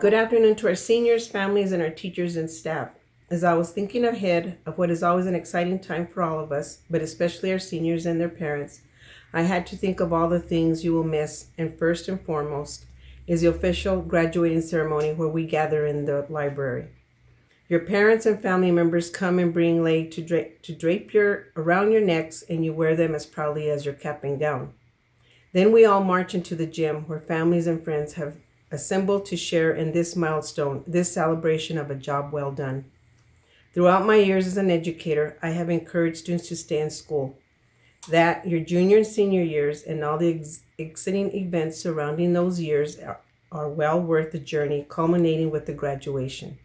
Good afternoon to our seniors, families, and our teachers and staff. As I was thinking ahead of what is always an exciting time for all of us, but especially our seniors and their parents, I had to think of all the things you will miss, and first and foremost is the official graduating ceremony where we gather in the library. Your parents and family members come and bring leis to drape around your necks, and you wear them as proudly as your cap and gown. Then we all march into the gym where families and friends have assembled to share in this milestone, this celebration of a job well done. Throughout my years as an educator, I have encouraged students to stay in school. That your junior and senior years and all the exciting events surrounding those years are well worth the journey, culminating with the graduation.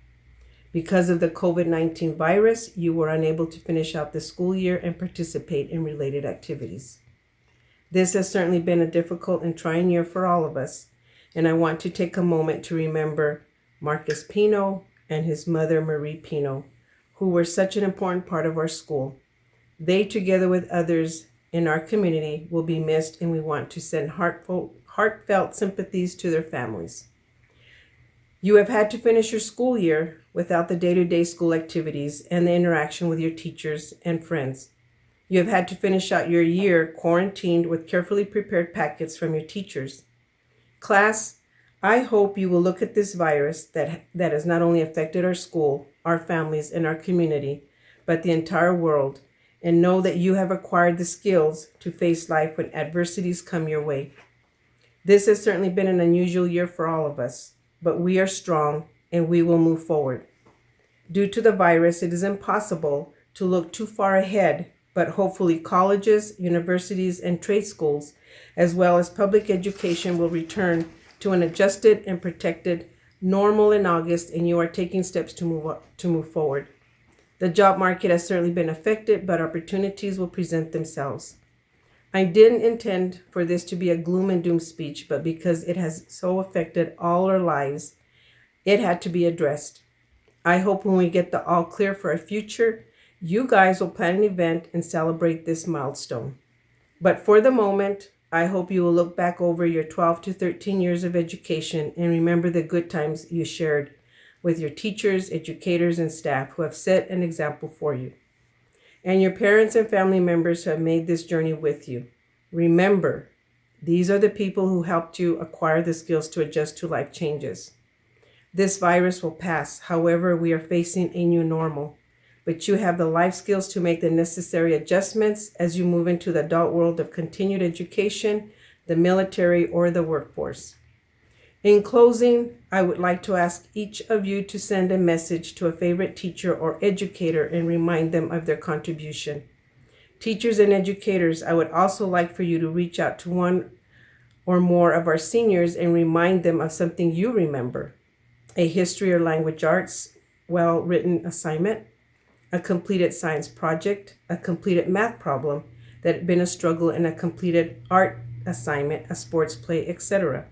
Because of the COVID-19 virus, you were unable to finish out the school year and participate in related activities. This has certainly been a difficult and trying year for all of us, and I want to take a moment to remember Marcus Pino and his mother Marie Pino, who were such an important part of our school. They, together with others in our community, will be missed, and we want to send heartfelt sympathies to their families. You have had to finish your school year without the day-to-day school activities and the interaction with your teachers and friends. You have had to finish out your year quarantined with carefully prepared packets from your teachers. Class, I hope you will look at this virus that has not only affected our school, our families, and our community, but the entire world, and know that you have acquired the skills to face life when adversities come your way. This has certainly been an unusual year for all of us, but we are strong and we will move forward. Due to the virus, it is impossible to look too far ahead, but hopefully colleges, universities, and trade schools, as well as public education, will return to an adjusted and protected normal in August, and you are taking steps to move forward. The job market has certainly been affected, but opportunities will present themselves. I didn't intend for this to be a gloom and doom speech, but because it has so affected all our lives, it had to be addressed. I hope when we get the all clear for our future, you guys will plan an event and celebrate this milestone. But for the moment, I hope you will look back over your 12 to 13 years of education and remember the good times you shared with your teachers, educators, and staff who have set an example for you. And your parents and family members who have made this journey with you. Remember, these are the people who helped you acquire the skills to adjust to life changes. This virus will pass. However, we are facing a new normal. But you have the life skills to make the necessary adjustments as you move into the adult world of continued education, the military, or the workforce. In closing, I would like to ask each of you to send a message to a favorite teacher or educator and remind them of their contribution. Teachers and educators, I would also like for you to reach out to one or more of our seniors and remind them of something you remember. A history or language arts well-written assignment, a completed science project, a completed math problem that had been a struggle, and a completed art assignment, a sports play, etc.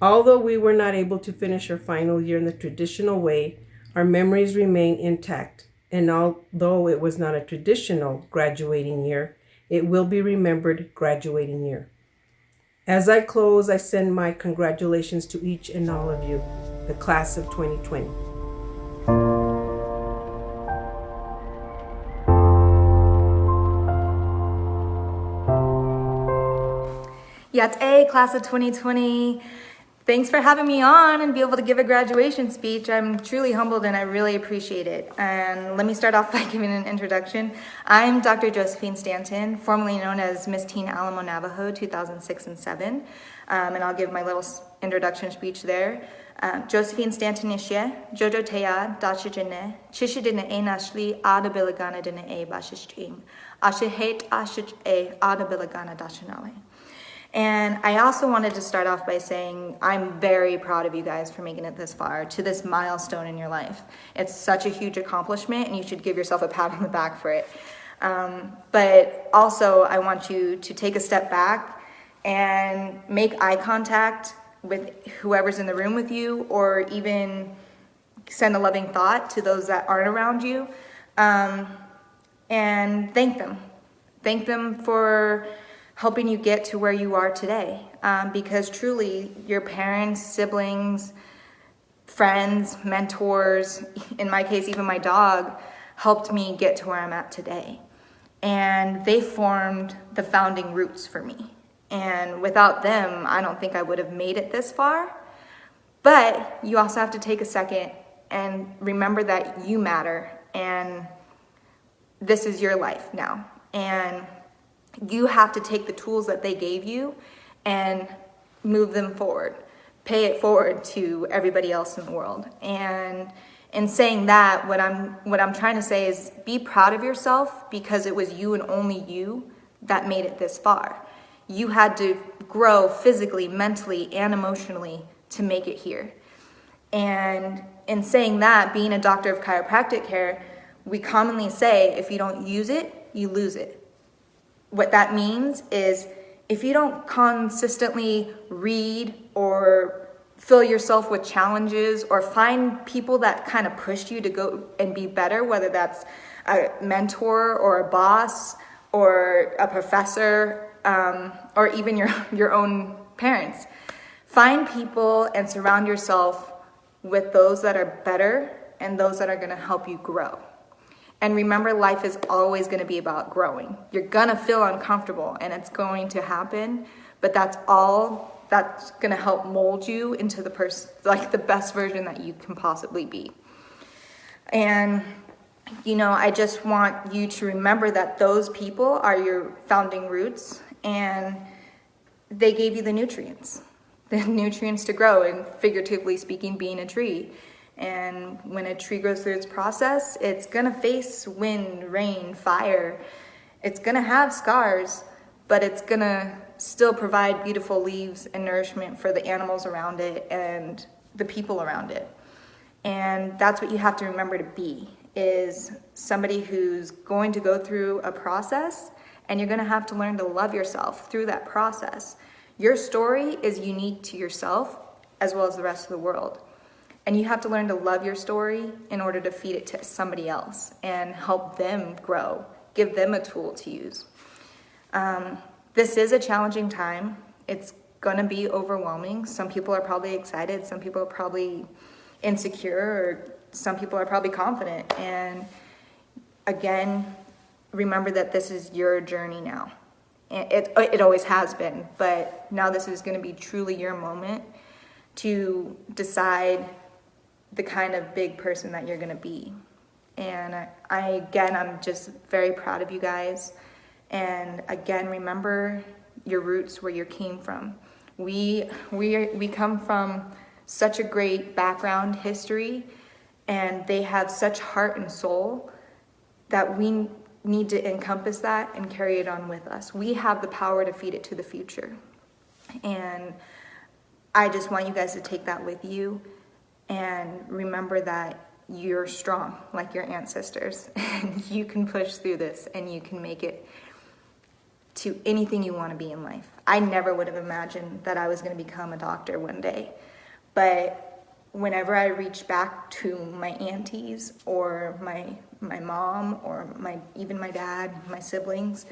Although we were not able to finish our final year in the traditional way, our memories remain intact. And although it was not a traditional graduating year, it will be remembered graduating year. As I close, I send my congratulations to each and all of you, the class of 2020. Yat class of 2020. Thanks for having me on and be able to give a graduation speech. I'm truly humbled and I really appreciate it. And let me start off by giving an introduction. I'm Dr. Josephine Stanton, formerly known as Miss Teen Alamo, Navajo, 2006 and 7. And I'll give my little introduction speech there. Josephine Stanton Nishe, Jojo Teya, Dacha Jene, Chishidina E Nashli, Ada Bilagana Dina E Bashistream, Asha Hate Ashich E, Ada Bilagana Dachanale. And I also wanted to start off by saying I'm very proud of you guys for making it this far, to this milestone in your life. It's such a huge accomplishment and you should give yourself a pat on the back for it. But also I want you to take a step back and make eye contact with whoever's in the room with you, or even send a loving thought to those that aren't around you, and thank them. Thank them for helping you get to where you are today, because truly your parents, siblings, friends, mentors, in my case, even my dog, helped me get to where I'm at today. And they formed the founding roots for me. And without them, I don't think I would have made it this far. But you also have to take a second and remember that you matter, and this is your life now. And you have to take the tools that they gave you and move them forward. Pay it forward to everybody else in the world. And in saying that, what I'm trying to say is be proud of yourself, because it was you and only you that made it this far. You had to grow physically, mentally, and emotionally to make it here. And in saying that, being a doctor of chiropractic care, we commonly say, if you don't use it, you lose it. What that means is if you don't consistently read or fill yourself with challenges or find people that kind of push you to go and be better, whether that's a mentor or a boss or a professor, or even your own parents, find people and surround yourself with those that are better and those that are going to help you grow. And remember, life is always going to be about growing. You're going to feel uncomfortable, and it's going to happen, but that's all that's going to help mold you into the the best version that you can possibly be. And I just want you to remember that those people are your founding roots, and they gave you the nutrients to grow, and figuratively speaking, being a tree. And when a tree goes through its process, it's going to face wind, rain, fire. It's going to have scars, but it's going to still provide beautiful leaves and nourishment for the animals around it and the people around it. And that's what you have to remember to be, is somebody who's going to go through a process, and you're going to have to learn to love yourself through that process. Your story is unique to yourself as well as the rest of the world. And you have to learn to love your story in order to feed it to somebody else and help them grow, give them a tool to use. This is a challenging time. It's going to be overwhelming. Some people are probably excited. Some people are probably insecure, or some people are probably confident. And again, remember that this is your journey now. It always has been, but now this is going to be truly your moment to decide the kind of big person that you're going to be. And I'm just very proud of you guys. And again, remember your roots, where you came from. We come from such a great background history, and they have such heart and soul that we need to encompass that and carry it on with us. We have the power to feed it to the future. And I just want you guys to take that with you and remember that you're strong like your ancestors, and you can push through this, and you can make it to anything you want to be in life. I never would have imagined that I was going to become a doctor one day, but whenever I reach back to my aunties or my mom or even my dad, my siblings,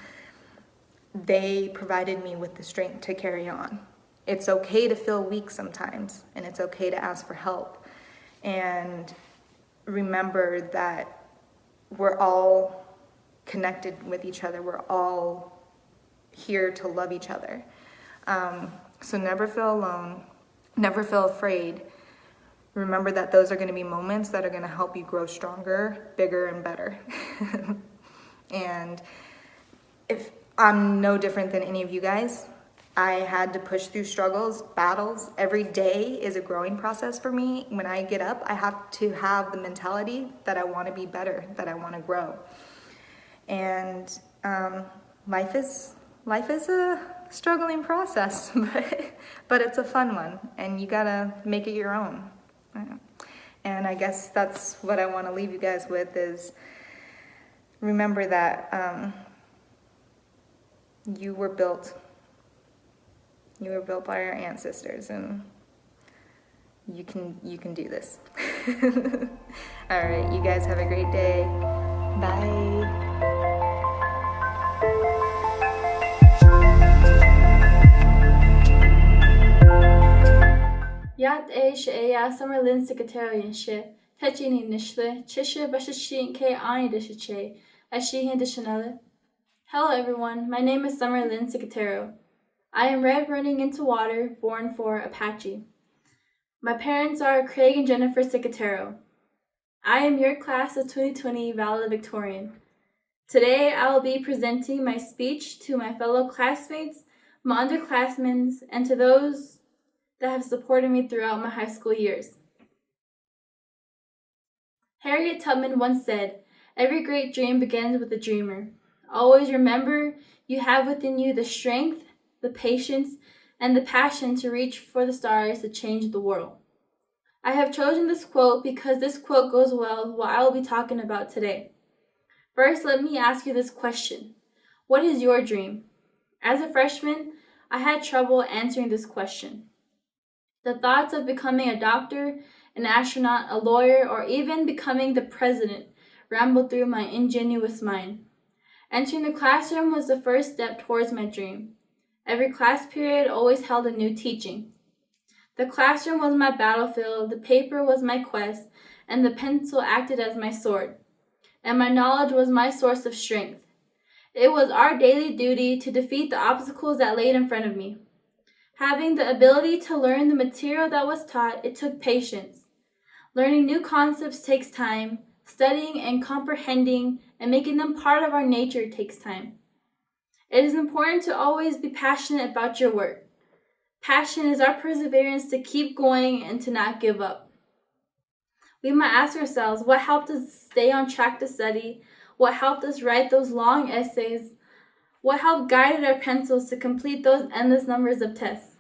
they provided me with the strength to carry on. It's okay to feel weak sometimes, and it's okay to ask for help. And remember that we're all connected with each other. We're all here to love each other. So never feel alone. Never feel afraid. Remember that those are going to be moments that are going to help you grow stronger, bigger, and better. And if I'm no different than any of you guys, I had to push through struggles, battles. Every day is a growing process for me. When I get up, I have to have the mentality that I want to be better, that I want to grow. And life is a struggling process, but it's a fun one, and you gotta make it your own. And I guess that's what I want to leave you guys with, is remember that you were built by our ancestors, and you can do this. All right, you guys have a great day. Bye. Yat e sheya Summerlin Secretarian she, Techini Nishle, Chisha Bashashin K Ani Dishache, Ashihin Dishanelle. Hello everyone, my name is Summerlin Secretaro. I am red running into water, born for Apache. My parents are Craig and Jennifer Secretaro. I am your class of 2020 Valedictorian. Today I will be presenting my speech to my fellow classmates, my underclassmen, and to those that have supported me throughout my high school years. Harriet Tubman once said, "Every great dream begins with a dreamer. Always remember you have within you the strength, the patience, and the passion to reach for the stars to change the world." I have chosen this quote because this quote goes well with what I will be talking about today. First, let me ask you this question. What is your dream? As a freshman, I had trouble answering this question. The thoughts of becoming a doctor, an astronaut, a lawyer, or even becoming the president rambled through my ingenuous mind. Entering the classroom was the first step towards my dream. Every class period always held a new teaching. The classroom was my battlefield, the paper was my quest, and the pencil acted as my sword. And my knowledge was my source of strength. It was our daily duty to defeat the obstacles that laid in front of me. Having the ability to learn the material that was taught, it took patience. Learning new concepts takes time. Studying and comprehending and making them part of our nature takes time. It is important to always be passionate about your work. Passion is our perseverance to keep going and to not give up. We might ask ourselves, what helped us stay on track to study? What helped us write those long essays? What helped guide our pencils to complete those endless numbers of tests?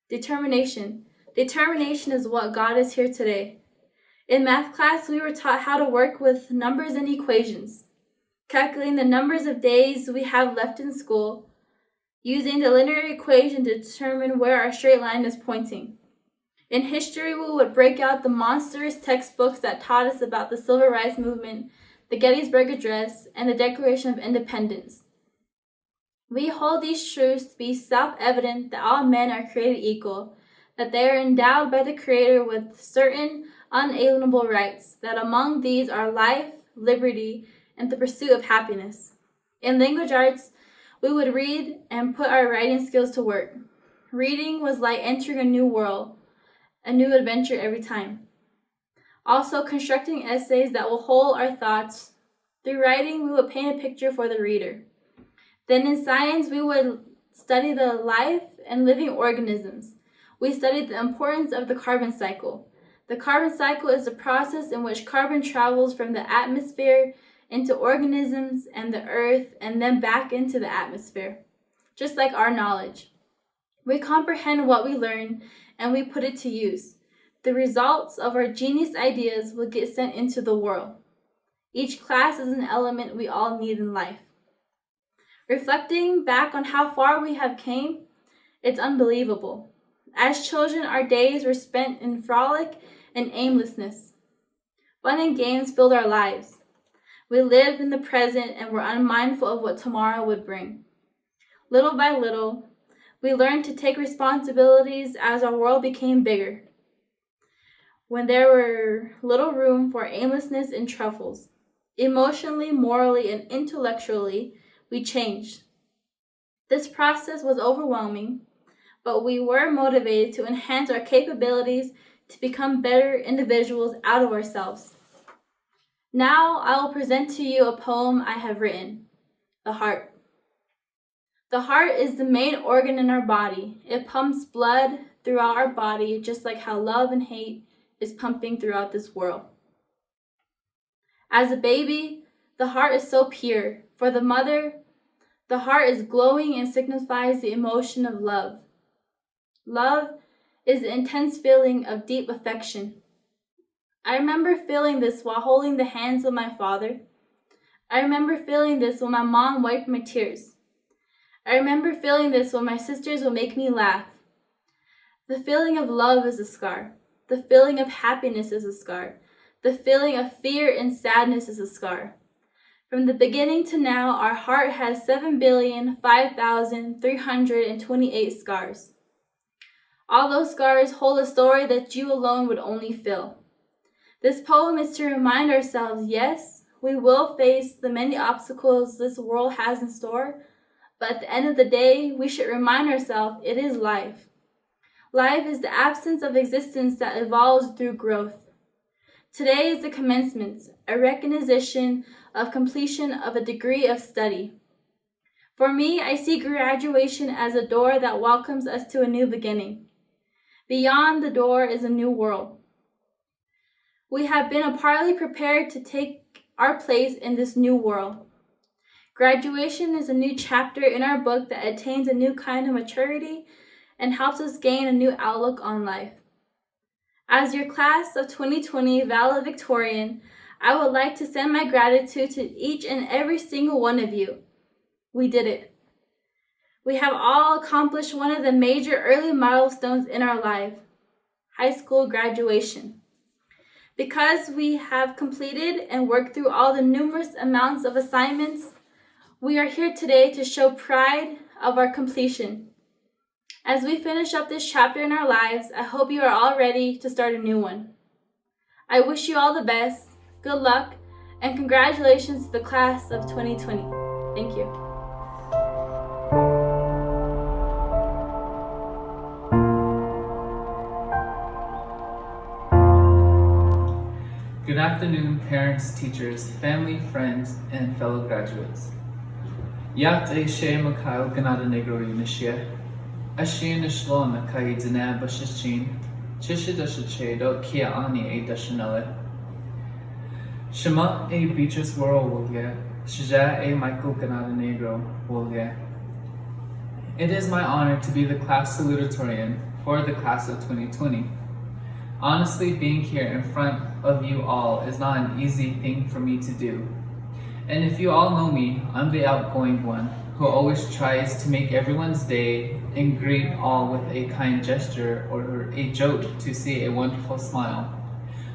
Determination. Determination is what got us here today. In math class, we were taught how to work with numbers and equations, calculating the numbers of days we have left in school, using the linear equation to determine where our straight line is pointing. In history, we would break out the monstrous textbooks that taught us about the Civil Rights Movement, the Gettysburg Address, and the Declaration of Independence. We hold these truths to be self-evident that all men are created equal, that they are endowed by the Creator with certain unalienable rights, that among these are life, liberty, and the pursuit of happiness. In language arts, we would read and put our writing skills to work. Reading was like entering a new world, a new adventure every time. Also, constructing essays that will hold our thoughts. Through writing, we would paint a picture for the reader. Then in science, we would study the life and living organisms. We studied the importance of the carbon cycle. The carbon cycle is the process in which carbon travels from the atmosphere into organisms and the earth and then back into the atmosphere, just like our knowledge. We comprehend what we learn and we put it to use. The results of our genius ideas will get sent into the world. Each class is an element we all need in life. Reflecting back on how far we have came, it's unbelievable. As children, our days were spent in frolic and aimlessness. Fun and games filled our lives. We lived in the present and were unmindful of what tomorrow would bring. Little by little, we learned to take responsibilities as our world became bigger. When there were little room for aimlessness and truffles, emotionally, morally, and intellectually, we changed. This process was overwhelming, but we were motivated to enhance our capabilities to become better individuals out of ourselves. Now I will present to you a poem I have written, The Heart. The heart is the main organ in our body. It pumps blood throughout our body, just like how love and hate is pumping throughout this world. As a baby, the heart is so pure. For the mother, the heart is glowing and signifies the emotion of love. Love is the intense feeling of deep affection. I remember feeling this while holding the hands of my father. I remember feeling this when my mom wiped my tears. I remember feeling this when my sisters would make me laugh. The feeling of love is a scar. The feeling of happiness is a scar. The feeling of fear and sadness is a scar. From the beginning to now, our heart has 7,005,328 scars. All those scars hold a story that you alone would only fill. This poem is to remind ourselves, yes, we will face the many obstacles this world has in store, but at the end of the day, we should remind ourselves it is life. Life is the absence of existence that evolves through growth. Today is the commencement, a recognition of completion of a degree of study. For me, I see graduation as a door that welcomes us to a new beginning. Beyond the door is a new world. We have been partly prepared to take our place in this new world. Graduation is a new chapter in our book that attains a new kind of maturity and helps us gain a new outlook on life. As your class of 2020 Valedictorian, I would like to send my gratitude to each and every single one of you. We did it. We have all accomplished one of the major early milestones in our life, high school graduation. Because we have completed and worked through all the numerous amounts of assignments, we are here today to show pride of our completion. As we finish up this chapter in our lives, I hope you are all ready to start a new one. I wish you all the best, good luck, and congratulations to the class of 2020. Thank you. Good afternoon, parents, teachers, family, friends, and fellow graduates. Yat e she makail ganada negro unishia. Ashin ishlona kai dina bashishin. Chishidashachedo kia ani e dashanale. Shema e Beatrice Worrell Wolga. Shaja e Michael Ganada Negro Wolga. It is my honor to be the class salutatorian for the class of 2020. Honestly, being here in front of you all is not an easy thing for me to do. And if you all know me, I'm the outgoing one who always tries to make everyone's day and greet all with a kind gesture or a joke to see a wonderful smile.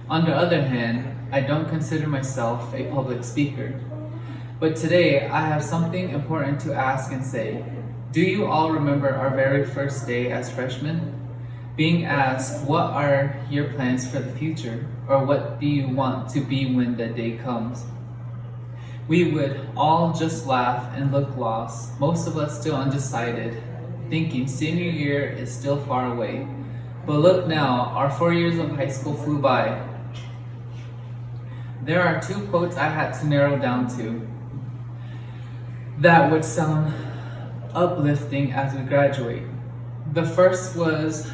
On the other hand, I don't consider myself a public speaker. But today, I have something important to ask and say. Do you all remember our very first day as freshmen? Being asked, what are your plans for the future? Or what do you want to be when the day comes? We would all just laugh and look lost, most of us still undecided, thinking senior year is still far away. But look now, our 4 years of high school flew by. There are 2 quotes I had to narrow down to that would sound uplifting as we graduate. The first was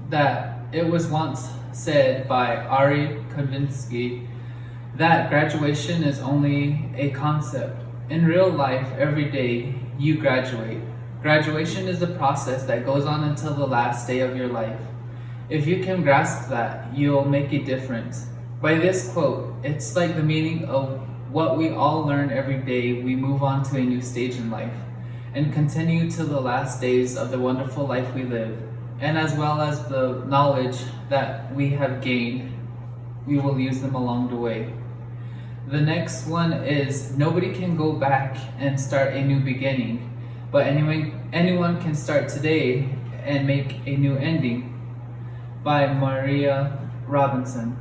that it was once said by Ari Konvinsky that graduation is only a concept. In real life, every day, you graduate. Graduation is a process that goes on until the last day of your life. If you can grasp that, you'll make a difference. By this quote, it's like the meaning of what we all learn every day we move on to a new stage in life and continue to the last days of the wonderful life we live. And as well as the knowledge that we have gained, we will use them along the way. The next one is, nobody can go back and start a new beginning, but anyone can start today and make a new ending, by Maria Robinson.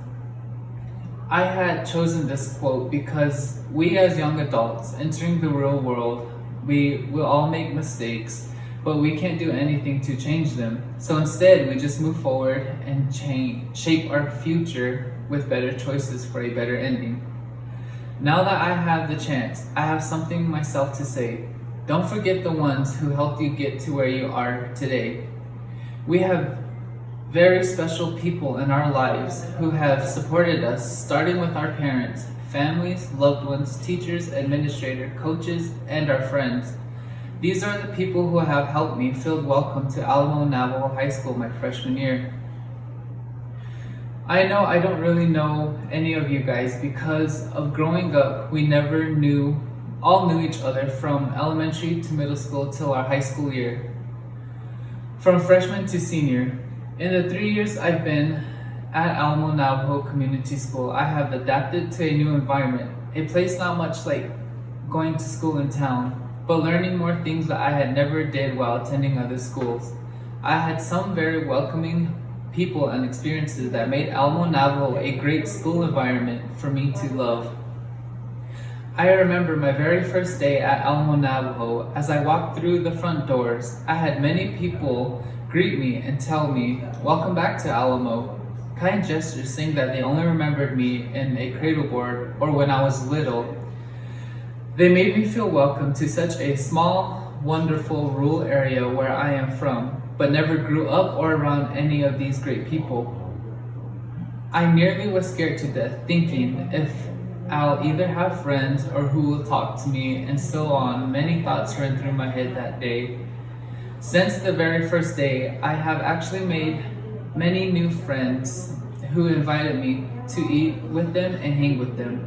I had chosen this quote because we as young adults entering the real world, we will all make mistakes, but we can't do anything to change them. So instead, we just move forward and shape our future with better choices for a better ending. Now that I have the chance, I have something myself to say. Don't forget the ones who helped you get to where you are today. We have very special people in our lives who have supported us, starting with our parents, families, loved ones, teachers, administrators, coaches, and our friends. These are the people who have helped me feel welcome to Alamo Navajo High School my freshman year. I know I don't really know any of you guys because of growing up, we never all knew each other from elementary to middle school till our high school year. From freshman to senior. In the 3 years I've been at Alamo Navajo Community School, I have adapted to a new environment, a place not much like going to school in town, but learning more things that I had never did while attending other schools. I had some very welcoming people and experiences that made Alamo, Navajo a great school environment for me to love. I remember my very first day at Alamo, Navajo. As I walked through the front doors, I had many people greet me and tell me, "Welcome back to Alamo." Kind gestures saying that they only remembered me in a cradle board or when I was little. They made me feel welcome to such a small, wonderful rural area where I am from, but never grew up or around any of these great people. I nearly was scared to death, thinking if I'll either have friends or who will talk to me, and so on. Many thoughts ran through my head that day. Since the very first day, I have actually made many new friends who invited me to eat with them and hang with them.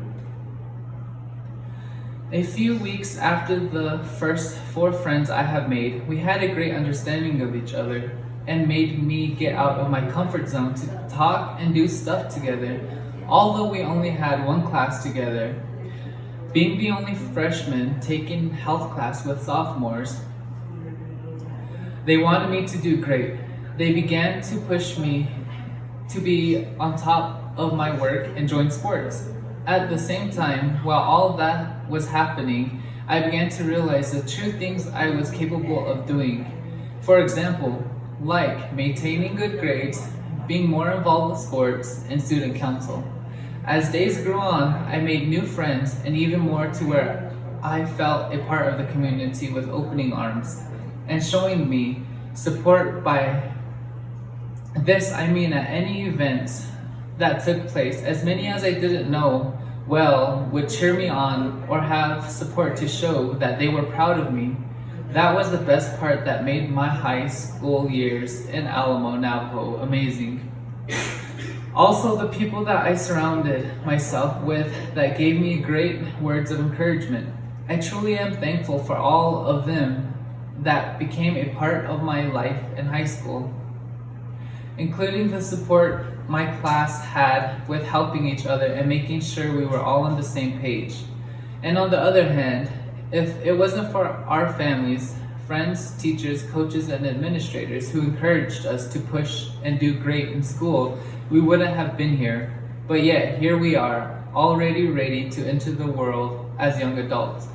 A few weeks after the first 4 friends I have made, we had a great understanding of each other and made me get out of my comfort zone to talk and do stuff together, although we only had 1 class together. Being the only freshman taking health class with sophomores, they wanted me to do great. They began to push me to be on top of my work and join sports. At the same time, while all that was happening, I began to realize the true things I was capable of doing. For example, like maintaining good grades, being more involved with sports, and student council. As days grew on, I made new friends and even more to where I felt a part of the community with opening arms and showing me support. By this, I mean at any events that took place, as many as I didn't know well would cheer me on or have support to show that they were proud of me. That was the best part that made my high school years in Alamo, Navajo amazing. Also, the people that I surrounded myself with that gave me great words of encouragement. I truly am thankful for all of them that became a part of my life in high school, including the support my class had with helping each other and making sure we were all on the same page. And on the other hand, if it wasn't for our families, friends, teachers, coaches, and administrators who encouraged us to push and do great in school, we wouldn't have been here. But yet, here we are, already ready to enter the world as young adults.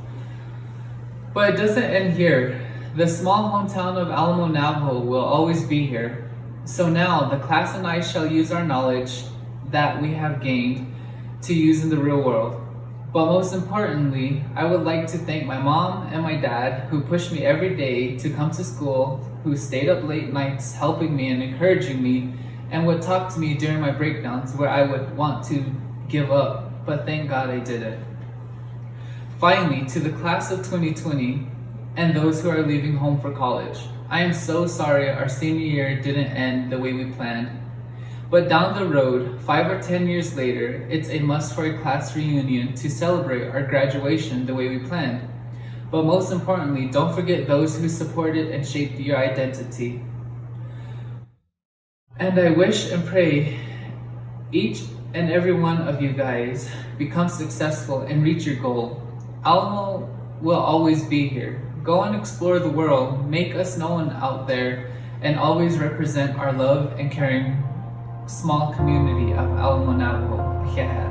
But it doesn't end here. The small hometown of Alamo, Navajo will always be here. So now, the class and I shall use our knowledge that we have gained to use in the real world. But most importantly, I would like to thank my mom and my dad who pushed me every day to come to school, who stayed up late nights helping me and encouraging me, and would talk to me during my breakdowns where I would want to give up, but thank God I didn't. Finally, to the class of 2020 and those who are leaving home for college, I am so sorry our senior year didn't end the way we planned. But down the road, 5 or 10 years later, it's a must for a class reunion to celebrate our graduation the way we planned. But most importantly, don't forget those who supported and shaped your identity. And I wish and pray each and every one of you guys become successful and reach your goal. Alamo will always be here. Go and explore the world, make us known out there, and always represent our love and caring small community of Alamo, Navajo. Yeah.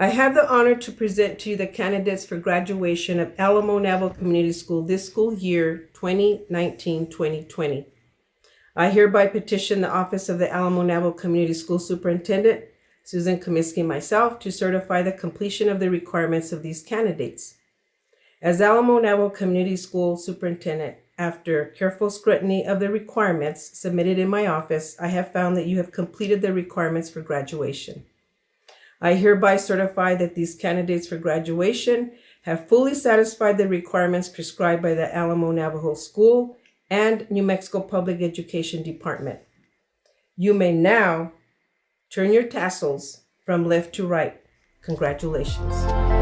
I have the honor to present to you the candidates for graduation of Alamo Navajo Community School this school year 2019-2020. I hereby petition the office of the Alamo Navajo Community School Superintendent, Susan Comiskey, and myself to certify the completion of the requirements of these candidates. As Alamo Navajo Community School Superintendent, after careful scrutiny of the requirements submitted in my office, I have found that you have completed the requirements for graduation. I hereby certify that these candidates for graduation have fully satisfied the requirements prescribed by the Alamo Navajo School and New Mexico Public Education Department. You may now turn your tassels from left to right. Congratulations.